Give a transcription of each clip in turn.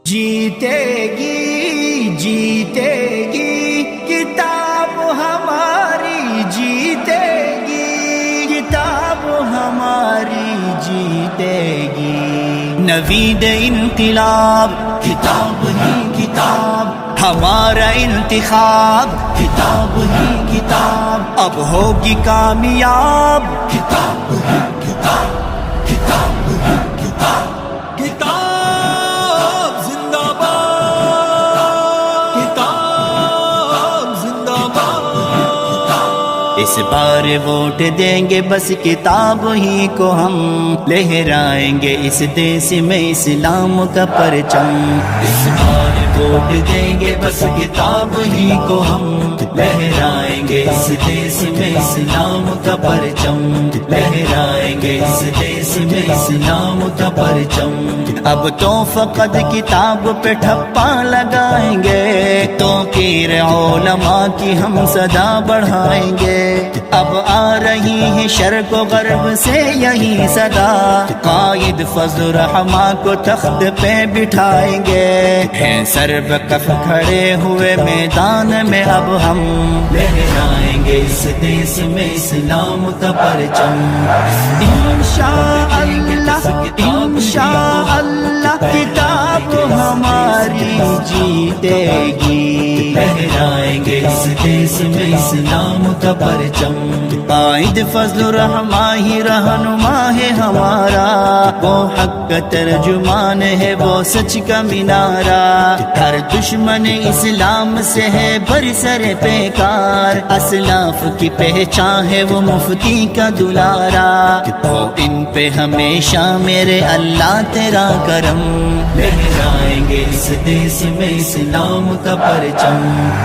جیتے گی کتاب ہماری، جیتے گی کتاب ہماری، جیتے گی نوید انقلاب، کتاب ہی کتاب ہمارا انتخاب، کتاب ہی کتاب اب ہوگی کامیاب، کتاب ہی کتاب، کتاب ہی کتاب، کتاب زندہ باد، کتاب زندہ باد۔ اس بار ووٹ دیں گے بس کتاب ہی کو ہم، لہرائیں گے اس دیس میں اسلام کا پرچم۔ اس بار ووٹ دیں گے بس کتاب ہی کو ہم، لہرائیں گے اس دیس میں اسلام کا پرچم، لہرائیں گے اس دیس میں اسلام کا پرچم۔ اب تو فقط کتاب پہ ٹھپا لگائیں گے، توقیر علماء کی ہم صدا بڑھائیں گے۔ اب آ رہی ہے شرق و غرب سے یہی صدا، قائد فضل الرحمن کو تخت پہ بٹھائیں گے۔ ہیں سر بکف کھڑے ہوئے میدان میں اب ہم، لہرائیں گے اس دیس میں اسلام کا پرچم۔ انشاءاللہ انشاءاللہ کتاب ہماری جیتے گی، لہرائیں گے اس دیس میں اسلام کا پرچم۔ قائد فضل الرحمن ہی رہنما ہے ہمارا، وہ حق کا ترجمان ہے، وہ سچ کا مینارہ۔ ہر دشمن اسلام سے ہے برسر پیکار، اسلاف کی پہچان ہے وہ مفتی کا دلارا۔ ہو ان پہ ہمیشہ میرے اللہ تیرا کرم، لہرائیں گے اس دیس میں اسلام کا پرچم۔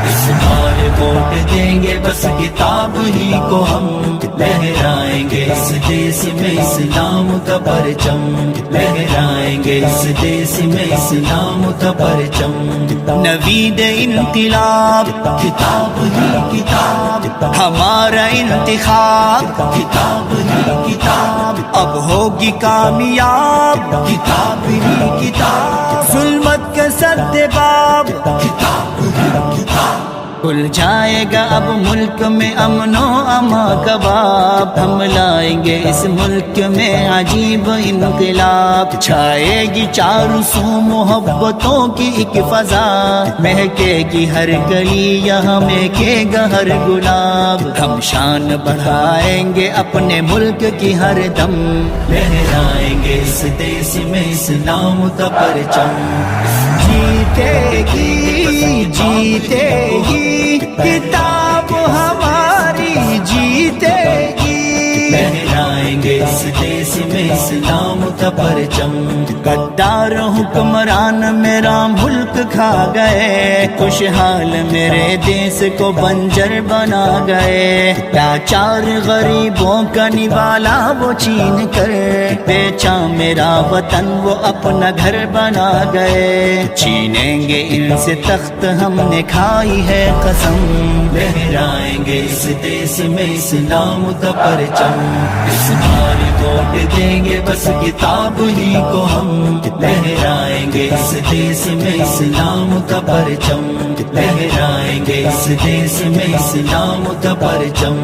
اس بار ووٹ دیں گے بس کتاب ہی کو ہم، لہرائیں گے اس دیس میں اسلام کا پرچم، لہرائیں گے اس دیس میں اسلام کا پرچم۔ نوید انقلاب، کتاب ہی کتاب ہمارا انتخاب، کتاب ہی کتاب اب ہوگی کامیاب، کتاب ہی کتاب ظلمت کے سدباب، کتاب ہی کتاب کھل جائے گا اب ملک میں امن و اما کباب۔ ہم لائیں گے اس ملک میں عجیب انقلاب، چھائے گی چاروں سو محبتوں کی ایک فضا، مہکے گی ہر گلی یہاں مہکے گا ہر گلاب۔ ہم شان بڑھائیں گے اپنے ملک کی ہر دم، لہرائیں گے اس دیس میں اسلام کا پرچم۔ جیتے گی کتاب ہماری، جیتے گی، لہرائیں گے اس دیس میں اسلام کا پرچم۔ غدار حکمران میرا ملک کھا گئے، خوشحال میرے دیس کو بنجر بنا گئے۔ لاچار غریبوں کا نوالا وہ چھین کر، بیچا میرا وطن وہ اپنا گھر بنا گئے۔ چھینیں گے ان سے تخت ہم نے کھائی ہے قسم، لہرائیں گے اس دیس میں اسلام کا پرچم۔ اس بار ووٹ دیں گے بس کتاب ہی کو ہم، لہرائیں گے اس دیس میں اسلام کا پرچم، لہرائیں گے اس دیس میں اسلام کا پرچم۔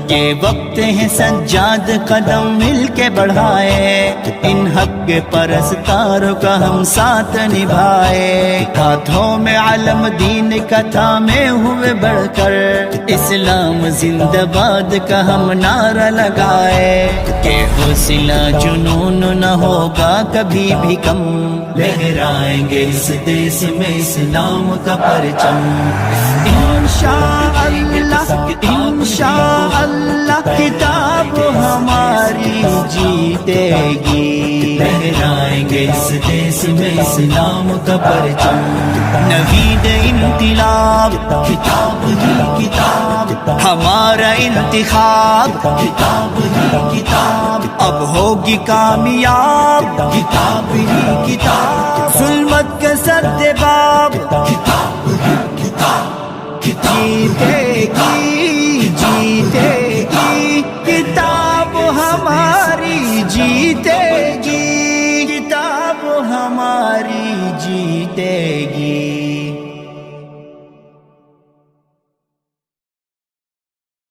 یہ وقت ہے سجاد قدم مل کے بڑھائے، ان حق پرستاروں کا ہم ساتھ نبھائے۔ ہاتھوں میں علم دین کا تھامے ہوئے بڑھ کر، اسلام زندہ باد کا ہم نعرہ لگائے، کہ حوصلہ جنون نہ ہوگا کبھی بھی کم، لہرائیں گے اس دیس میں اسلام کا پرچم۔ انشاءاللہ انشاءاللہ کتاب ہماری جیتے گی، لہرائیں گے اس دیس میں اسلام کا پرچم۔ نوید انقلاب، کتاب ہی کتاب ہمارا انتخاب، کتاب ہی کتاب اب ہوگی کامیاب، کتاب ہی کتاب ظلمت کے سدباب، کتاب ہی کتاب جیتے گی کتاب ہماری جیتے گی، کتاب ہماری جیتے گی۔